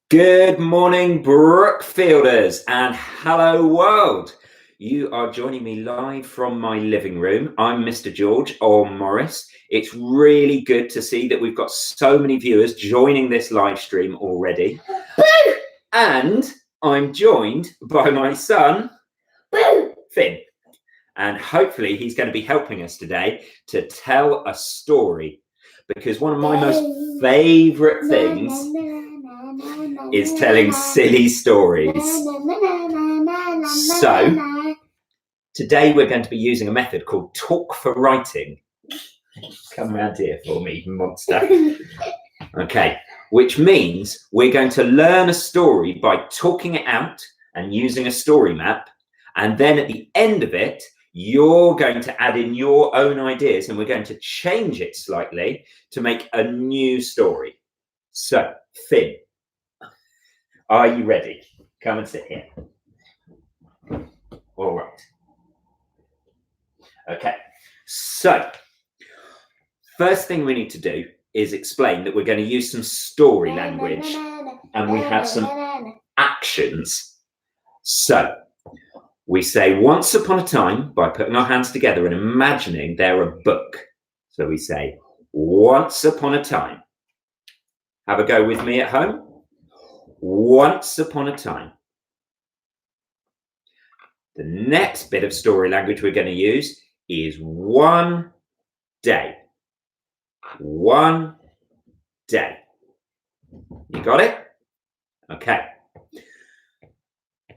Good morning, Brookfielders, and hello world. You are joining me live from my living room. I'm Mr. George, or Morris. It's really good to see that we've got so many viewers joining this live stream already. And I'm joined by my son, Finn. And hopefully he's going to be helping us today to tell a story, because one of my most favourite things is telling silly stories. So today we're going to be using a method called talk for writing. Come around here for me, monster. Okay, which means we're going to learn a story by talking it out and using a story map. And then at the end of it, you're going to add in your own ideas and we're going to change it slightly to make a new story. So, Finn, are you ready? Come and sit here. All right. Okay, so first thing we need to do is explain that we're going to use some story language and we have some actions. So we say once upon a time by putting our hands together and imagining they're a book. So we say once upon a time. Have a go with me at home. Once upon a time. The next bit of story language we're going to use is one day. One day. You got it? Okay.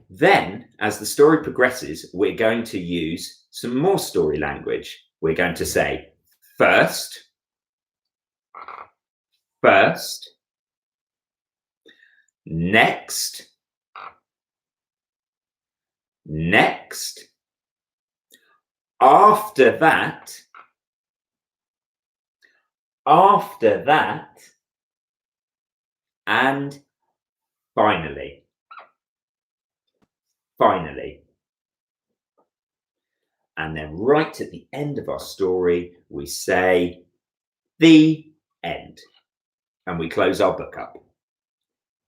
Then, as the story progresses, we're going to use some more story language. We're going to say first, next, after that, and finally. And then right at the end of our story, we say the end. And we close our book up.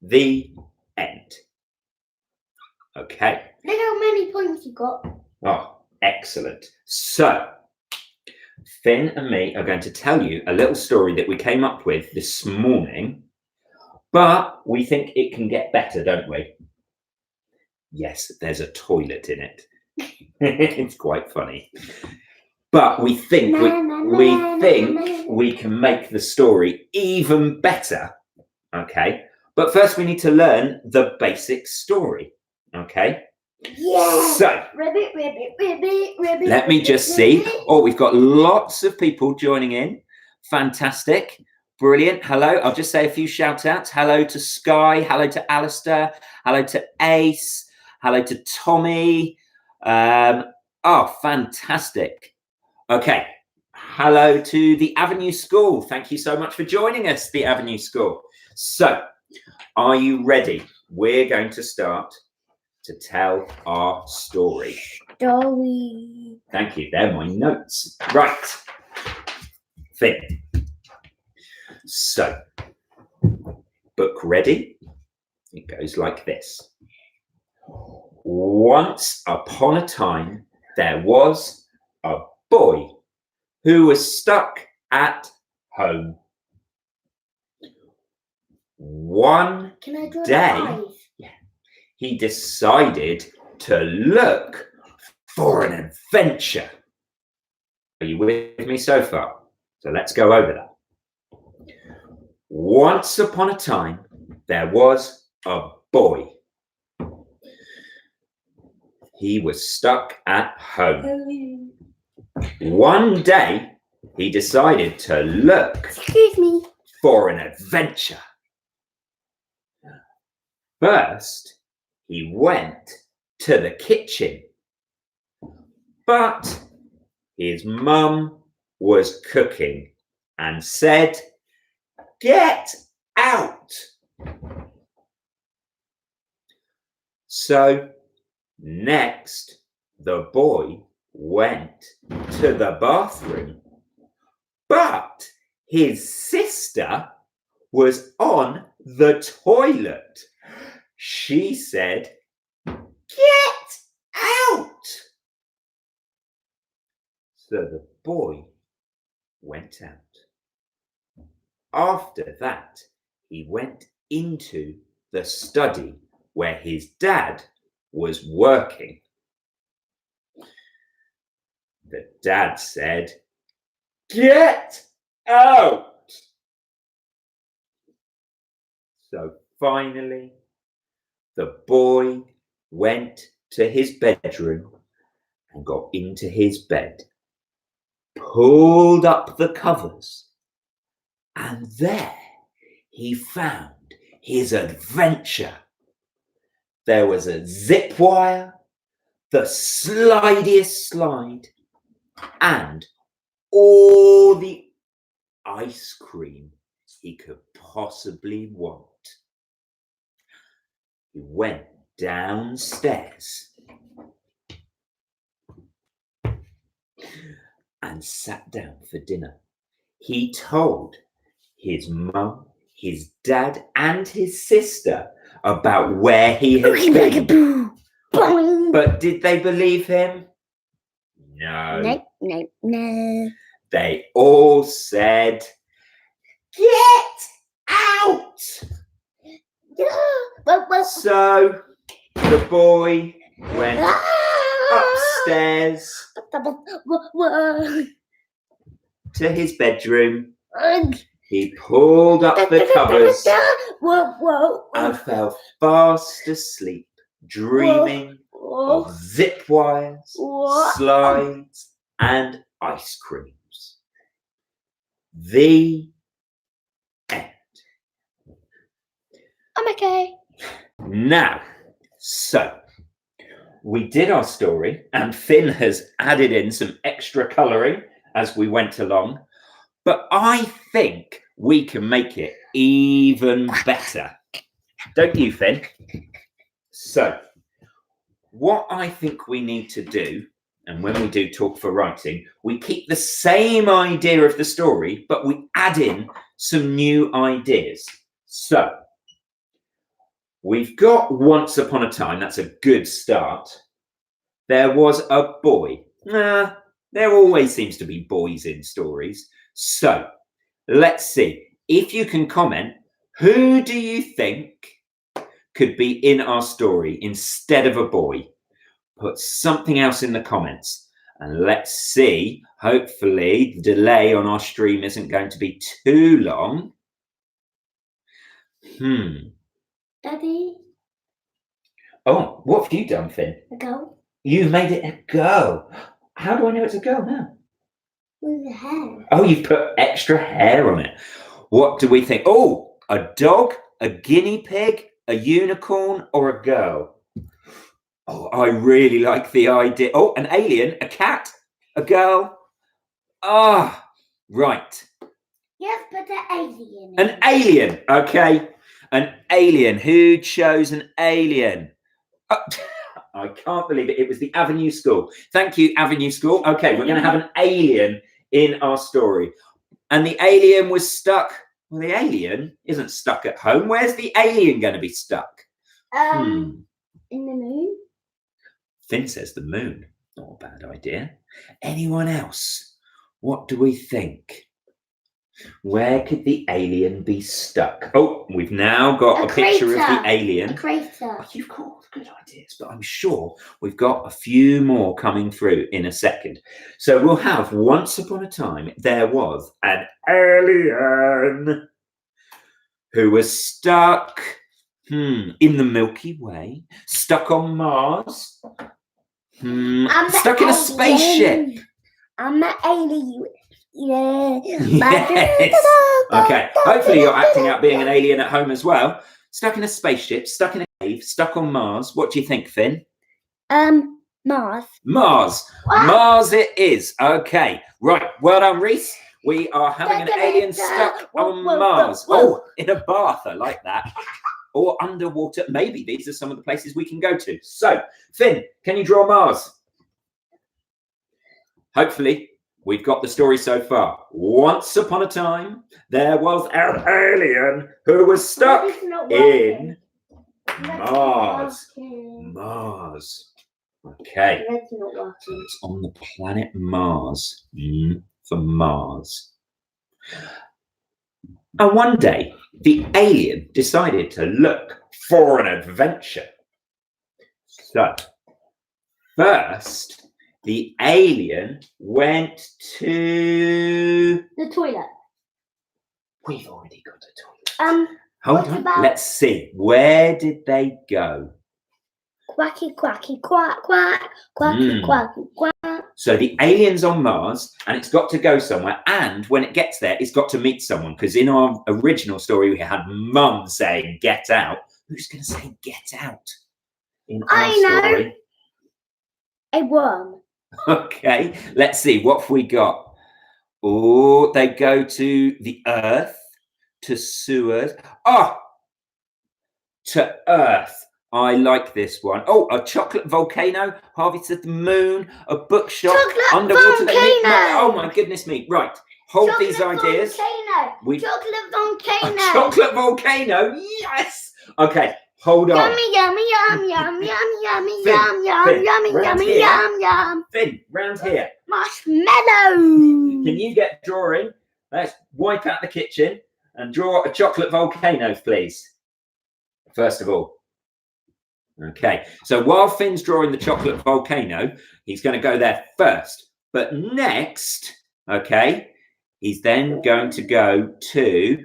The end. Okay. Look how many points you got. Oh, excellent. So, Finn and me are going to tell you a little story that we came up with this morning, but we think it can get better, don't we? Yes, there's a toilet in it. It's quite funny. But we think we can make the story even better. Okay. But first we need to learn the basic story. Okay. Yeah. So Ribbit, let me just see. Oh, we've got lots of people joining in. Fantastic. Brilliant. Hello. I'll just say a few shout outs. Hello to Sky. Hello to Alistair. Hello to Ace. Hello to Tommy. Oh, fantastic. Okay. Hello to the Avenue School. Thank you so much for joining us, the Avenue School. So, are you ready? We're going to start to tell our story. Thank you. They're my notes. Right. Finn. So, book ready? It goes like this. Once upon a time, there was a boy who was stuck at home. One day, he decided to look for an adventure. Are you with me so far? So let's go over that. Once upon a time, there was a boy. He was stuck at home. One day, he decided to look for an adventure. First, he went to the kitchen, but his mum was cooking and said, "Get out." So next, the boy went to the bathroom, but his sister was on the toilet. She said, "Get out!" So the boy went out. After that, he went into the study where his dad was working. The dad said, "Get out!" So finally, the boy went to his bedroom and got into his bed, pulled up the covers, and there he found his adventure. There was a zip wire, the slidiest slide, and all the ice cream he could possibly want. He went downstairs and sat down for dinner. He told his mum, his dad, and his sister about where he had been. But did they believe him? No. No. They all said, "Get out!" So the boy went upstairs to his bedroom. He pulled up the covers and fell fast asleep, dreaming of zip wires, slides, and ice creams. The end. I'm okay. Now, so we did our story, and Finn has added in some extra colouring as we went along, but I think we can make it even better. Don't you, Finn? So, what I think we need to do, and when we do Talk for Writing, we keep the same idea of the story, but we add in some new ideas. So, we've got Once Upon a Time. That's a good start. There was a boy. There always seems to be boys in stories. So, let's see. If you can comment, who do you think could be in our story instead of a boy? Put something else in the comments. And let's see. Hopefully, the delay on our stream isn't going to be too long. Daddy. Oh, what have you done, Finn? A girl. You've made it a girl. How do I know it's a girl now? With the hair. Oh, you've put extra hair on it. What do we think? Oh, a dog, a guinea pig, a unicorn, or a girl? Oh, I really like the idea. Oh, an alien, a cat, a girl. Ah, right. Yes, but the alien. An alien, okay. An alien. Who chose an alien? Oh, I can't believe it. It was the Avenue School. Thank you, Avenue School. Okay, we're going to have an alien in our story. And the alien was stuck. Well, the alien isn't stuck at home. Where's the alien going to be stuck? In the moon. Finn says the moon. Not a bad idea. Anyone else? What do we think? Where could the alien be stuck? Oh, we've now got a picture of the alien. A crater. Oh, you've got all the good ideas, but I'm sure we've got a few more coming through in a second. So we'll have Once Upon a Time, there was an alien who was stuck in the Milky Way, stuck on Mars, stuck in a spaceship. I'm the alien. Yeah. Yes. Okay. Hopefully you're acting out being an alien at home as well. Stuck in a spaceship, stuck in a cave, stuck on Mars. What do you think, Finn? Mars. Mars. What? Mars it is. Okay. Right. Well done, Reese. We are having an alien stuck on Mars. Oh, in a bath. I like that. Or underwater. Maybe these are some of the places we can go to. So, Finn, can you draw Mars? Hopefully. we've got the story so far. Once upon a time, there was an alien who was stuck in Mars. Mars. Okay. So it's on the planet Mars. For Mars. And one day, the alien decided to look for an adventure. So, first, the alien went to the toilet. We've already got a toilet. Hold on. Let's see. Where did they go? Quacky, quacky, quack, quack, quacky, quacky, quack. So the alien's on Mars, and it's got to go somewhere. And when it gets there, it's got to meet someone. Because in our original story, we had Mum saying, "Get out." Who's going to say "get out" in our story? A worm. Okay, let's see. What have we got? Oh, they go to the Earth, to sewers. Oh, to Earth. I like this one. Oh, a chocolate volcano, Harvey said the moon, a bookshop, chocolate underwater. volcano. Oh my goodness me! Right, hold chocolate these ideas. Volcano. Chocolate volcano. A chocolate volcano. Yes. Okay, hold on. Yummy, yummy, yum, yum, yum, yummy, yum, yum, yummy, yummy, yum, yum. Finn, round here. Marshmallow. Can you get drawing? Let's wipe out the kitchen and draw a chocolate volcano, please. First of all. Okay, so while Finn's drawing the chocolate volcano, he's going to go there first. But next, okay, he's then going to go to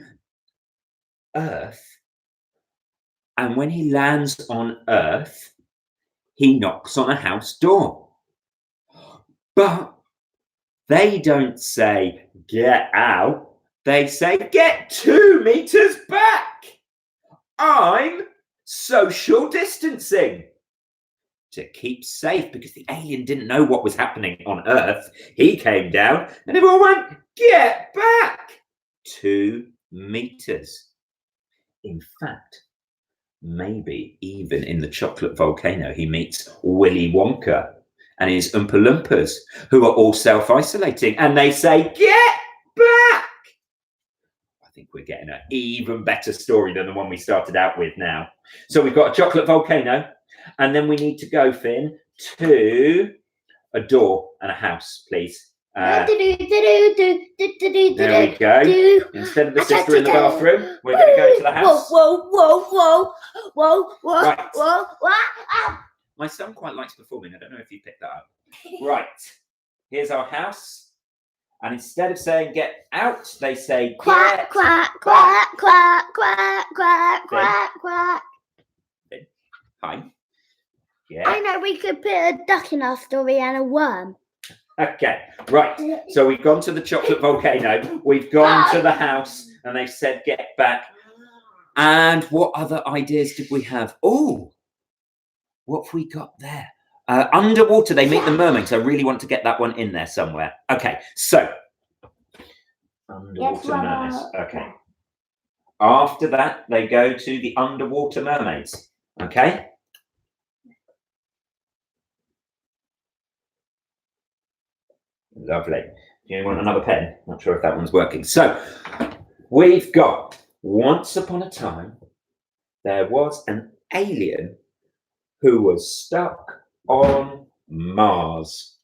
Earth. And when he lands on Earth, he knocks on a house door. But they don't say, "Get out." They say, "Get 2 meters back. I'm social distancing." To keep safe, because the alien didn't know what was happening on Earth. He came down and everyone went, "Get back 2 meters." In fact, maybe even in the chocolate volcano, he meets Willy Wonka and his Oompa Loompas, who are all self-isolating, and they say, "Get back." I think we're getting an even better story than the one we started out with now. So we've got a chocolate volcano, and then we need to go, Finn, to a door and a house, please. There we go. Instead of the sister in the bathroom, we're going to go to the house. Whoa. Right. Whoa. My son quite likes performing. I don't know if you picked that up. Right. Here's our house. And instead of saying "get out," they say quack, quack, quack, quack, quack, quack, quack, quack. Hi. Yeah. I know we could put a duck in our story and a worm. Okay, right. So we've gone to the chocolate volcano. We've gone to the house, and they've said "get back." And what other ideas did we have? Oh, what have we got there? Underwater, they meet the mermaids. I really want to get that one in there somewhere. Okay, so underwater mermaids. Okay. After that, they go to the underwater mermaids. Okay. Lovely. Do you want another pen? Not sure if that one's working. So we've got once upon a time, there was an alien who was stuck on Mars.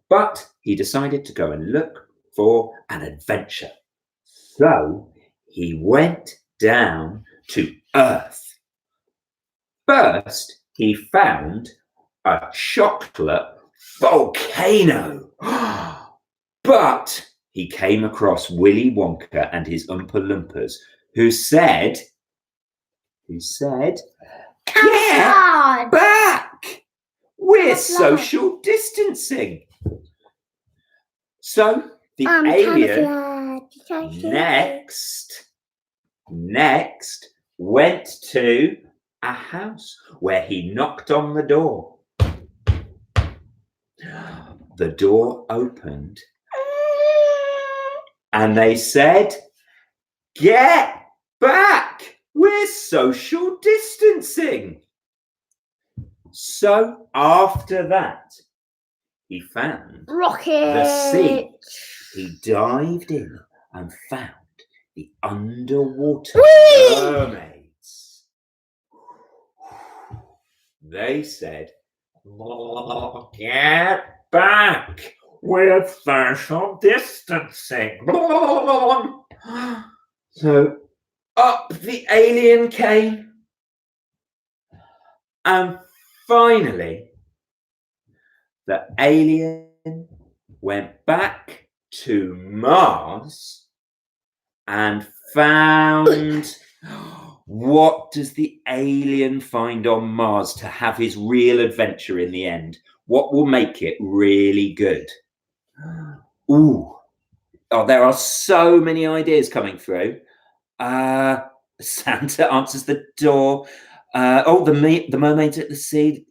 But he decided to go and look for an adventure. So he went down to Earth. First, he found a chocolate volcano. But he came across Willy Wonka and his Oompa Loompas, who said, "Get back! We're social distancing." So the alien next went to a house where he knocked on the door. The door opened and they said, "Get back! We're social distancing." So after that, he found Rocket. the sea. He dived in and found the underwater mermaids. They said, "Get back with social distancing." So up the alien came, and finally the alien went back to Mars and found... What does the alien find on Mars to have his real adventure in the end? What will make it really good? Ooh. Oh, there are so many ideas coming through. Santa answers the door. The mermaids at the sea.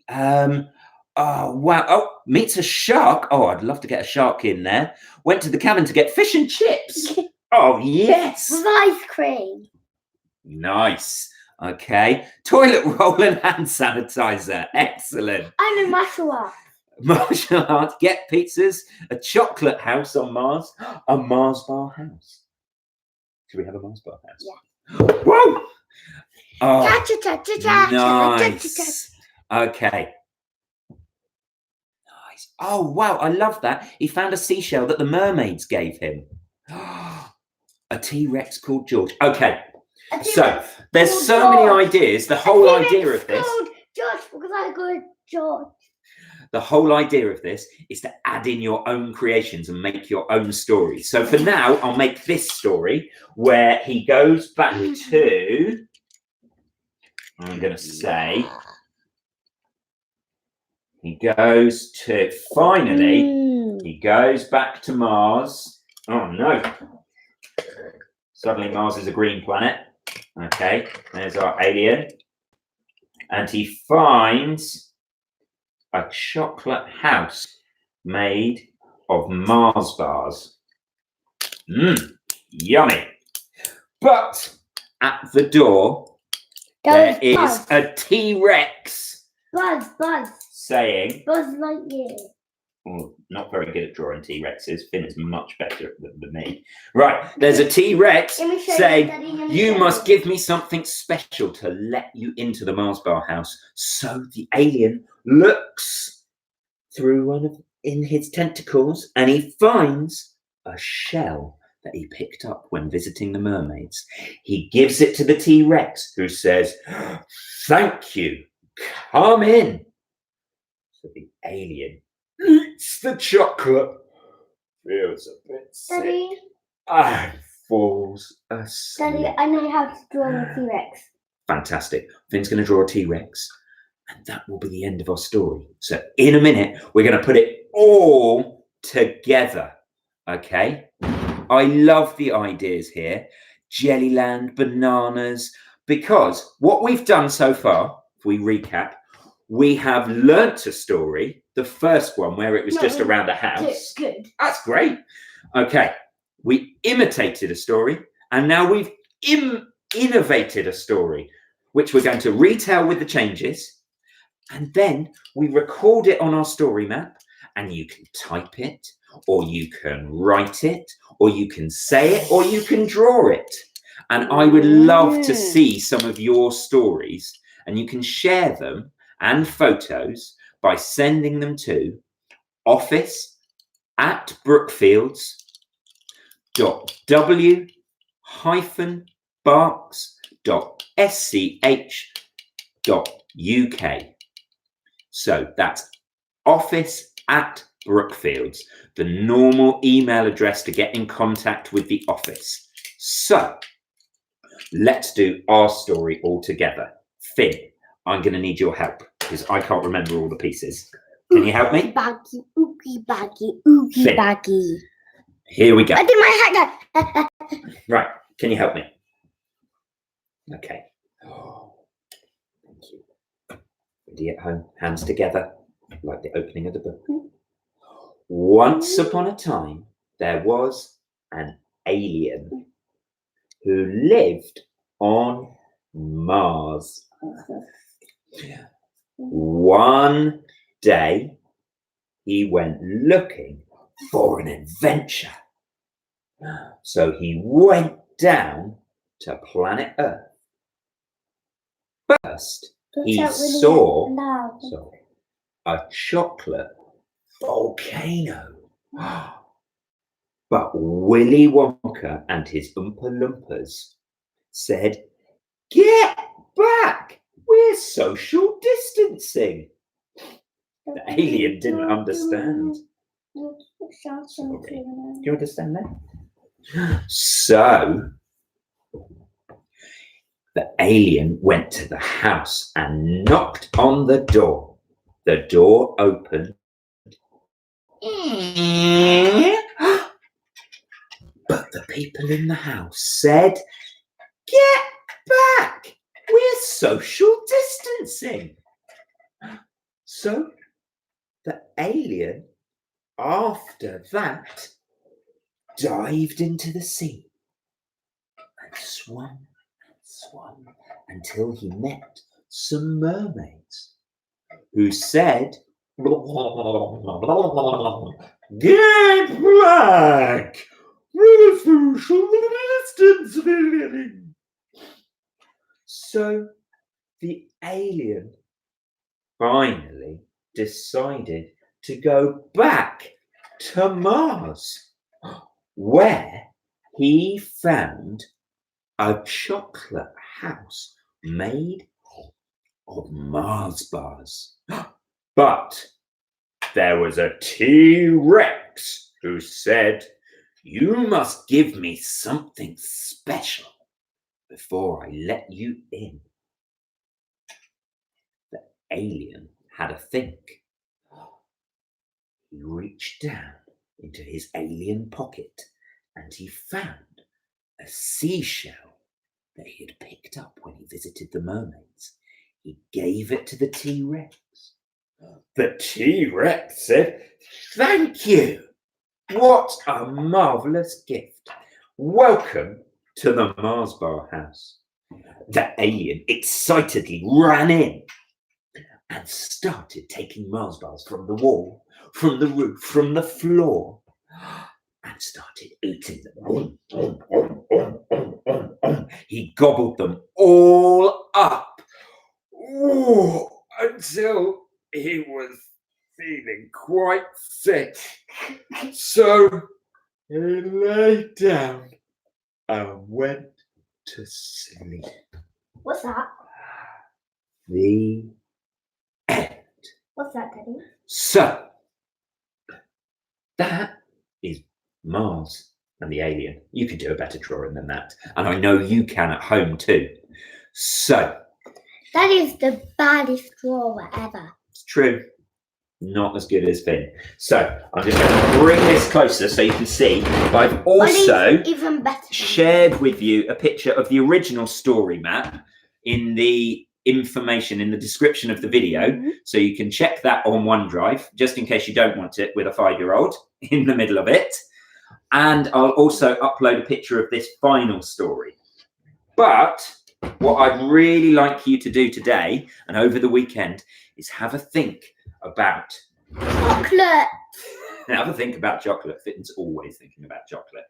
Oh, wow. Oh, meets a shark. Oh, I'd love to get a shark in there. Went to the cabin to get fish and chips. Oh, yes. With ice cream. Nice. Okay. Toilet roll and hand sanitizer. Excellent. I'm a martial art. Martial art. Get pizzas. A chocolate house on Mars. A Mars bar house. Should we have a Mars bar house? Yeah. Whoa! Oh, nice. Okay. Nice. Oh, wow. I love that. He found a seashell that the mermaids gave him. A T-Rex called George. Okay. So there's so many ideas. The whole idea of this. George, because I got George. The whole idea of this is to add in your own creations and make your own stories. So for now, I'll make this story where he goes back to... I'm going to say... He goes to... Finally, he goes back to Mars. Oh, no. Suddenly Mars is a green planet. Okay, there's our alien. And he finds a chocolate house made of Mars bars. Yummy. But at the door, there is a T-Rex. Buzz. Saying... Buzz Lightyear. Oh, not very good at drawing T-Rexes. Finn is much better than me. Right, there's a T-Rex saying, "You must give me something special to let you into the Mars bar house." So the alien looks through in his tentacles and he finds a shell that he picked up when visiting the mermaids. He gives it to the T-Rex, who says, "Thank you, come in." So the alien eats the chocolate, feels a bit sick, Daddy, and falls asleep. Daddy, I know how to draw a T-Rex. Fantastic. Finn's going to draw a T-Rex, and that will be the end of our story. So in a minute, we're going to put it all together. Okay? I love the ideas here. Jellyland, bananas, because what we've done so far, if we recap, we have learnt a story, the first one where it was just around a house. Good. That's great. Okay, we imitated a story, and now we've innovated a story, which we're going to retell with the changes, and then we record it on our story map, and you can type it, or you can write it, or you can say it, or you can draw it. And I would love to see some of your stories, and you can share them and photos by sending them to office@brookfields.w-barks.sch.uk. So that's office@Brookfields, the normal email address to get in contact with the office. So let's do our story all together. Finn, I'm going to need your help because I can't remember all the pieces. Can you help me? Baggy, oogie, baggy, oogie, Finn. baggy. Here we go. I did my haircut. Right. Can you help me? Okay. Oh, thank you. Ready at home? Hands together, like the opening of the book. Once upon a time, there was an alien who lived on Mars. One day, he went looking for an adventure. So he went down to planet Earth. First, he saw a chocolate volcano. But Willy Wonka and his Oompa Loompas said, "Get back! We're social distancing." The alien didn't understand. Sorry. Do you understand that? So the alien went to the house and knocked on the door. The door opened. But the people in the house said, "Get back! We're social distancing." So the alien, after that, dived into the sea and swam until he met some mermaids who said, "Get back! We're social distancing." So the alien finally decided to go back to Mars, where he found a chocolate house made of Mars bars. But there was a T-Rex who said, "You must give me something special before I let you in." The alien had a think. He reached down into his alien pocket and he found a seashell that he had picked up when he visited the mermaids. He gave it to the T-Rex. The T-Rex said, "Thank you. What a marvelous gift. Welcome to the Mars bar house." The alien excitedly ran in and started taking Mars bars from the wall, from the roof, from the floor, and started eating them. He gobbled them all up until he was feeling quite sick. So he lay down and went to sleep. What's that? The end. What's that, Daddy? So that is Mars and the alien. You can do a better drawing than that. And I know you can at home too. So that is the baddest drawer ever. It's true. Not as good as Finn. So I'm just going to bring this closer so you can see. But I've also even better shared with you a picture of the original story map in the information in the description of the video. So you can check that on OneDrive, just in case you don't want it with a 5-year-old in the middle of it. And I'll also upload a picture of this final story. But what I'd really like you to do today and over the weekend is have a think about chocolate. Have a think about chocolate. Finn's always thinking about chocolate.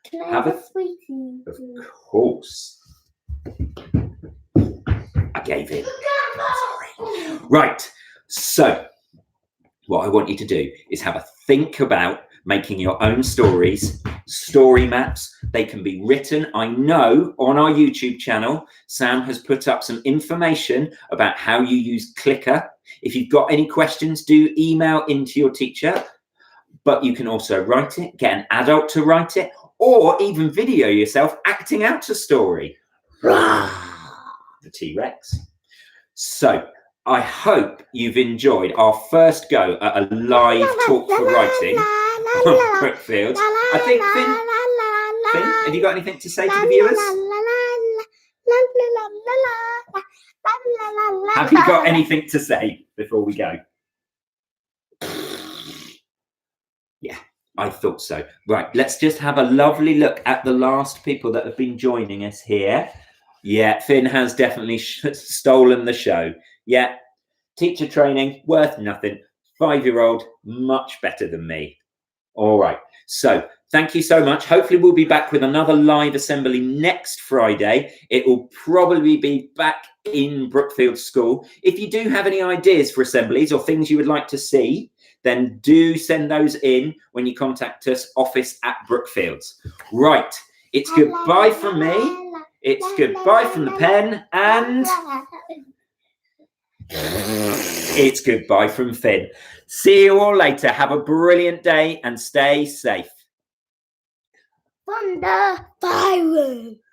Can I have a sweetie? Of course. I gave in. Sorry. Right. So what I want you to do is have a think about making your own stories, story maps. They can be written. I know on our YouTube channel, Sam has put up some information about how you use Clicker. If you've got any questions, do email into your teacher, but you can also write it, get an adult to write it, or even video yourself acting out a story. The T-Rex. So I hope you've enjoyed our first go at a live talk for writing on Brookfields. I think, Finn, have you got anything to say to the viewers? Have you got anything to say before we go? Yeah, I thought so. Right, let's just have a lovely look at the last people that have been joining us here. Yeah, Finn has definitely stolen the show. Yeah, teacher training, worth nothing. 5-year-old, much better than me. All right. So thank you so much. Hopefully we'll be back with another live assembly next Friday. It will probably be back in Brookfields School. If you do have any ideas for assemblies or things you would like to see, then do send those in when you contact us, office@Brookfields. Right. It's goodbye from me. It's goodbye from the pen, and it's goodbye from Finn. See you all later. Have a brilliant day and stay safe. From the virus.